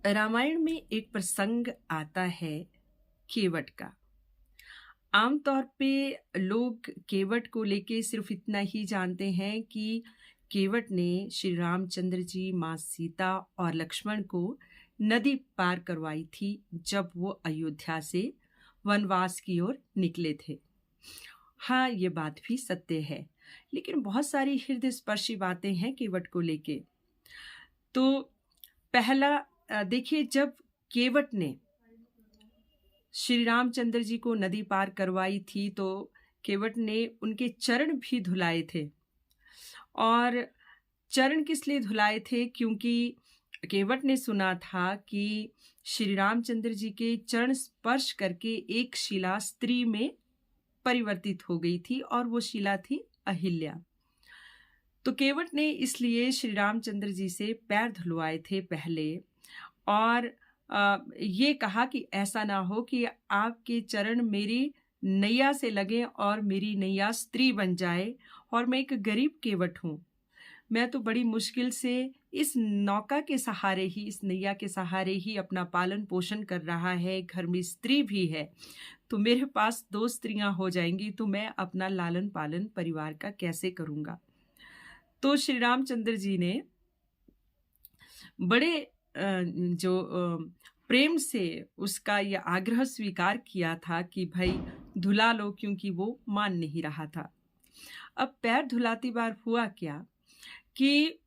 रामायण में एक प्रसंग आता है केवट का। आमतौर पे लोग केवट को लेके सिर्फ इतना ही जानते हैं कि केवट ने श्री रामचंद्र जी, माँ सीता और लक्ष्मण को नदी पार करवाई थी जब वो अयोध्या से वनवास की ओर निकले थे। हाँ, ये बात भी सत्य है, लेकिन बहुत सारी हृदय स्पर्शी बातें हैं केवट को लेके। तो पहला देखिए, जब केवट ने श्री रामचंद्र जी को नदी पार करवाई थी तो केवट ने उनके चरण भी धुलाए थे। और चरण किस लिए धुलाए थे? क्योंकि केवट ने सुना था कि श्री रामचंद्र जी के चरण स्पर्श करके एक शिला स्त्री में परिवर्तित हो गई थी और वो शिला थी अहिल्या। तो केवट ने इसलिए श्री रामचंद्र जी से पैर धुलवाए थे पहले, और ये कहा कि ऐसा ना हो कि आपके चरण मेरी नैया से लगे और मेरी नैया स्त्री बन जाए, और मैं एक गरीब केवट हूँ। मैं तो बड़ी मुश्किल से इस नौका के सहारे ही, इस नैया के सहारे ही अपना पालन पोषण कर रहा है, घर में स्त्री भी है। तो मेरे पास 2 स्त्रियां हो जाएंगी तो मैं अपना लालन पालन परिवार का कैसे करूँगा? तो श्री रामचंद्र जी ने बड़े प्रेम से उसका यह आग्रह स्वीकार किया था कि भाई धुला लो, क्योंकि वो मान नहीं रहा था। अब पैर धुलाती बार हुआ क्या कि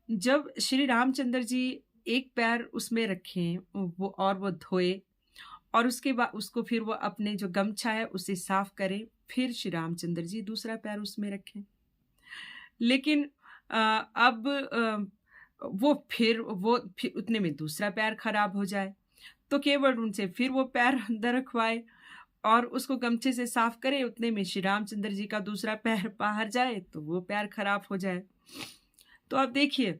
जब श्री रामचंद्र जी एक पैर उसमें रखें वो धोए, और उसके बाद उसको फिर वो अपने जो गमछा है उसे साफ करें, फिर श्री रामचंद्र जी दूसरा पैर उसमें रखें। लेकिन अब वो फिर उतने में दूसरा पैर खराब हो जाए, तो केवट उनसे फिर वो पैर अंदर रखवाए और उसको गमछे से साफ करे, उतने में श्री रामचंद्र जी का दूसरा पैर बाहर जाए तो वो पैर खराब हो जाए। तो आप देखिए,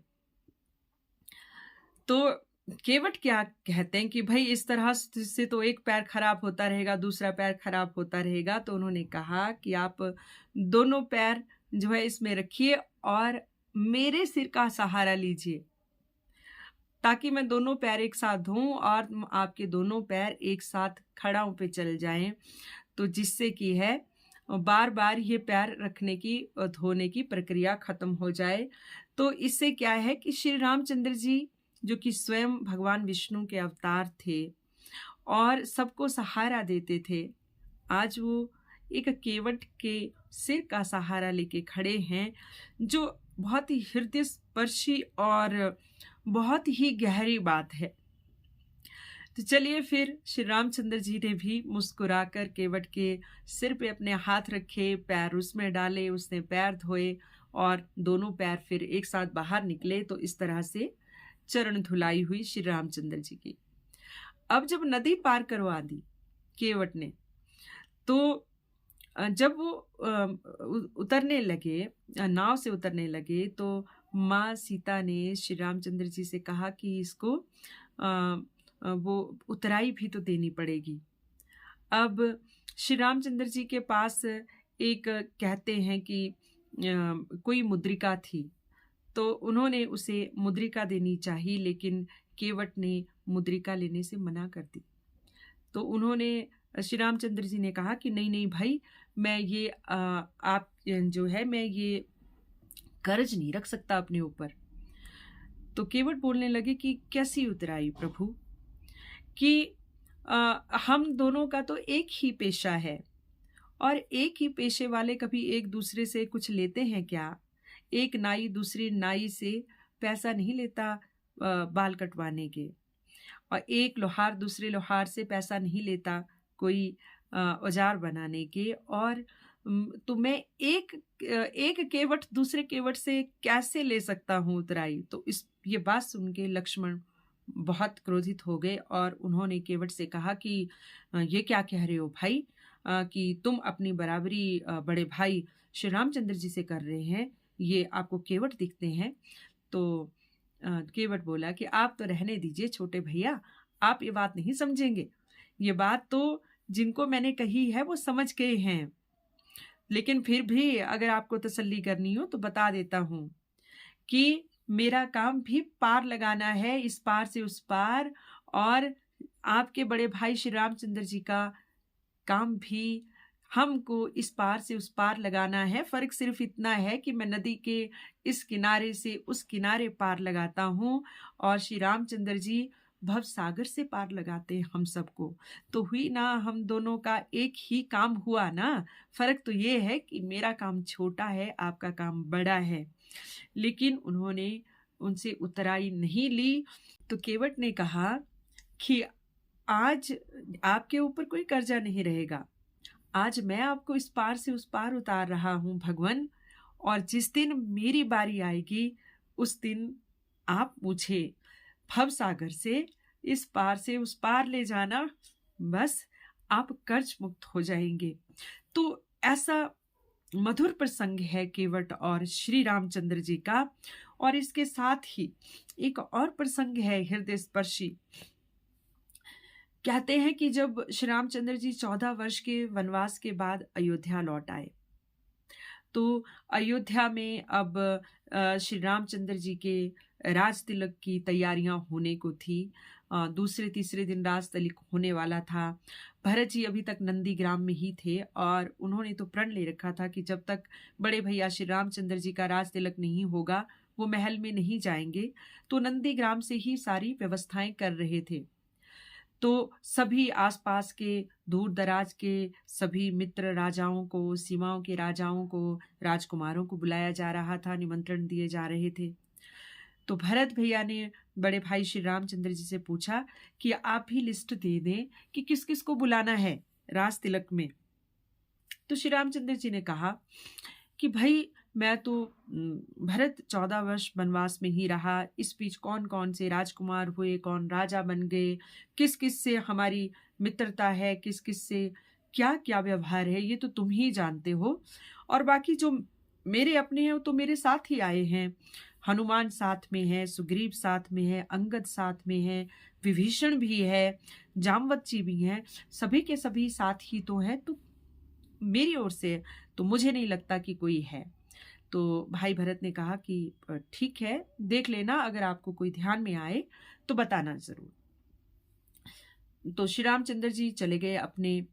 तो केवट क्या कहते हैं कि भाई इस तरह से तो एक पैर खराब होता रहेगा, दूसरा पैर खराब होता रहेगा। तो उन्होंने कहा कि आप दोनों पैर जो है इसमें रखिए और मेरे सिर का सहारा लीजिए, ताकि मैं दोनों पैर एक साथ धोऊं और आपके दोनों पैर एक साथ खड़ाओं पे चल जाएं, तो जिससे कि है बार बार ये पैर रखने की धोने की प्रक्रिया खत्म हो जाए। तो इससे क्या है कि श्री रामचंद्र जी, जो कि स्वयं भगवान विष्णु के अवतार थे और सबको सहारा देते थे, आज वो एक केवट के सिर का सहारा लेके खड़े हैं, जो बहुत ही हृदय स्पर्शी और बहुत ही गहरी बात है। तो चलिए, फिर श्री रामचंद्र जी ने भी मुस्कुराकर केवट के सिर पे अपने हाथ रखे, पैर उसमें डाले, उसने पैर धोए और दोनों पैर फिर एक साथ बाहर निकले। तो इस तरह से चरण धुलाई हुई श्री रामचंद्र जी की। अब जब नदी पार करवा दी केवट ने, तो जब वो उतरने लगे, नाव से उतरने लगे, तो माँ सीता ने श्री रामचंद्र जी से कहा कि इसको वो उतराई भी तो देनी पड़ेगी। अब श्री रामचंद्र जी के पास एक कहते हैं कि कोई मुद्रिका थी, तो उन्होंने उसे मुद्रिका देनी चाहिए, लेकिन केवट ने मुद्रिका लेने से मना कर दी। तो उन्होंने श्री रामचंद्र जी ने कहा कि नहीं नहीं भाई, मैं ये आप जो है, मैं ये कर्ज नहीं रख सकता अपने ऊपर। तो केवट बोलने लगे कि कैसी उतराई प्रभु, कि हम दोनों का तो एक ही पेशा है, और एक ही पेशे वाले कभी एक दूसरे से कुछ लेते हैं क्या? एक नाई दूसरी नाई से पैसा नहीं लेता बाल कटवाने के, और एक लोहार दूसरे लोहार से पैसा नहीं लेता कोई औजार बनाने के। और तो मैं एक केवट दूसरे केवट से कैसे ले सकता हूँ उतराई? तो ये बात सुन के लक्ष्मण बहुत क्रोधित हो गए और उन्होंने केवट से कहा कि ये क्या कह रहे हो भाई, कि तुम अपनी बराबरी बड़े भाई श्री रामचंद्र जी से कर रहे हैं, ये आपको केवट दिखते हैं? तो केवट बोला कि आप तो रहने दीजिए छोटे भैया, आप ये बात नहीं समझेंगे। ये बात तो जिनको मैंने कही है वो समझ गए हैं, लेकिन फिर भी अगर आपको तसल्ली करनी हो तो बता देता हूँ कि मेरा काम भी पार लगाना है, इस पार से उस पार, और आपके बड़े भाई श्री रामचंद्र जी का काम भी हमको इस पार से उस पार लगाना है। फ़र्क सिर्फ़ इतना है कि मैं नदी के इस किनारे से उस किनारे पार लगाता हूँ और श्री रामचंद्र जी भव सागर से पार लगाते हैं हम सबको। तो हुई ना हम दोनों का एक ही काम हुआ ना? फ़र्क तो ये है कि मेरा काम छोटा है, आपका काम बड़ा है। लेकिन उन्होंने उनसे उतराई नहीं ली, तो केवट ने कहा कि आज आपके ऊपर कोई कर्जा नहीं रहेगा। आज मैं आपको इस पार से उस पार उतार रहा हूँ भगवन, और जिस दिन मेरी बारी आएगी, उस दिन आप मुझे भवसागर से उस पार ले जाना, बस आप कर्ज मुक्त हो जाएँगे। तो ऐसा मधुर प्रसंग है केवट और श्री रामचंद्र जी का। और इसके साथ ही एक और प्रसंग है हृदय स्पर्शी। कहते हैं कि जब श्री रामचंद्र जी 14 वर्ष के वनवास के बाद अयोध्या लौट आए, तो अयोध्या में अब श्री रामचंद्र जी के राज तिलक की तैयारियां होने को थी। दूसरे तीसरे दिन राज तिलक होने वाला था। भरत जी अभी तक नंदीग्राम में ही थे और उन्होंने तो प्रण ले रखा था कि जब तक बड़े भैया श्री रामचंद्र जी का राज तिलक नहीं होगा, वो महल में नहीं जाएंगे। तो नंदीग्राम से ही सारी व्यवस्थाएं कर रहे थे। तो सभी आसपास के दूर-दराज के सभी मित्र राजाओं को, सीमाओं के राजाओं को, राजकुमारों को बुलाया जा रहा था, निमंत्रण दिए जा रहे थे। तो भरत भैया ने बड़े भाई श्री रामचंद्र जी से पूछा कि आप भी लिस्ट दे दें कि किस-किस को बुलाना है राज तिलक में। तो श्री रामचंद्र जी ने कहा कि भाई मैं तो भरत 14 वर्ष वनवास में ही रहा, इस बीच कौन-कौन से राजकुमार हुए, कौन राजा बन गए, किस-किस से हमारी मित्रता है, किस-किस से क्या-क्या व्यवहार है, ये तो तुम ही जानते हो। और बाकी जो मेरे अपने हैं, वो तो मेरे साथ ही आए हैं। हनुमान साथ में है, सुग्रीव साथ में है, अंगद साथ में है, विभीषण भी है, जामवत जी भी हैं, सभी के सभी साथ ही तो हैं। तो मेरी ओर से तो मुझे नहीं लगता कि कोई है। तो भाई भरत ने कहा कि ठीक है, देख लेना, अगर आपको कोई ध्यान में आए तो बताना ज़रूर। तो श्री रामचंद्र जी चले गए अपने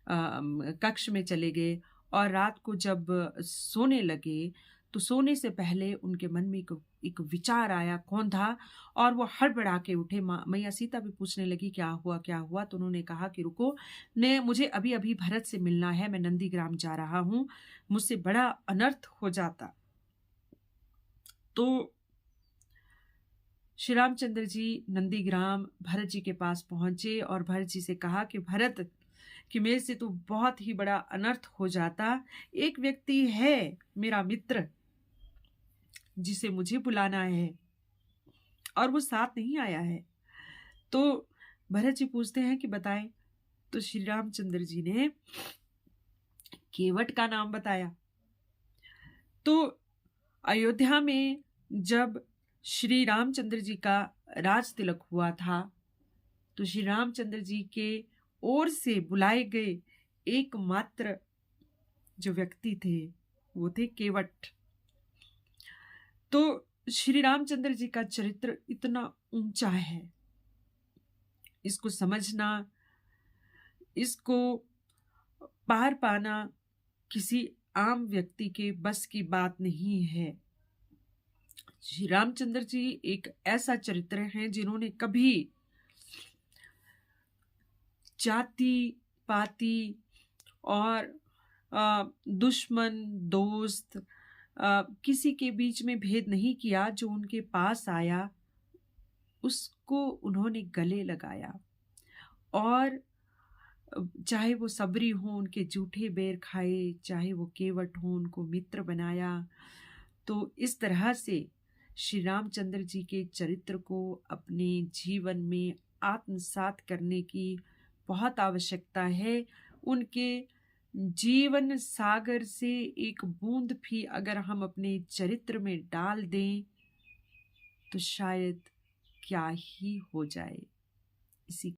कक्ष में चले गए, और रात को जब सोने लगे, तो सोने से पहले उनके मन में एक विचार आया, कौन था? और वो हड़बड़ा के उठे। मैया सीता भी पूछने लगी, क्या हुआ, क्या हुआ? तो उन्होंने कहा कि रुको, मुझे अभी-अभी भरत से मिलना है, मैं नंदीग्राम जा रहा हूँ, मुझसे बड़ा अनर्थ हो जाता। तो श्री रामचंद्र जी नंदीग्राम भरत जी के पास पहुंचे और भरत जी से कहा कि भरत, कि मेरे से तो बहुत ही बड़ा अनर्थ हो जाता। एक व्यक्ति है मेरा मित्र, जिसे मुझे बुलाना है, और वो साथ नहीं आया है। तो भरत जी पूछते हैं कि बताएं। तो श्री रामचंद्र जी ने केवट का नाम बताया। तो अयोध्या में जब श्री रामचंद्र जी का राज तिलक हुआ था, तो श्री रामचंद्र जी के ओर से बुलाए गए एकमात्र जो व्यक्ति थे, वो थे केवट। तो श्री रामचंद्र जी का चरित्र इतना ऊंचा है, इसको समझना, इसको पार पाना किसी आम व्यक्ति के बस की बात नहीं है। श्री रामचंद्र जी एक ऐसा चरित्र है जिन्होंने कभी जाति पाति और दुश्मन दोस्त किसी के बीच में भेद नहीं किया। जो उनके पास आया उसको उन्होंने गले लगाया, और चाहे वो सबरी हो, उनके जूठे बेर खाए, चाहे वो केवट हो, उनको मित्र बनाया। तो इस तरह से श्री रामचंद्र जी के चरित्र को अपने जीवन में आत्मसात करने की बहुत आवश्यकता है। उनके जीवन सागर से एक बूंद भी अगर हम अपने चरित्र में डाल दें तो शायद क्या ही हो जाए। इसी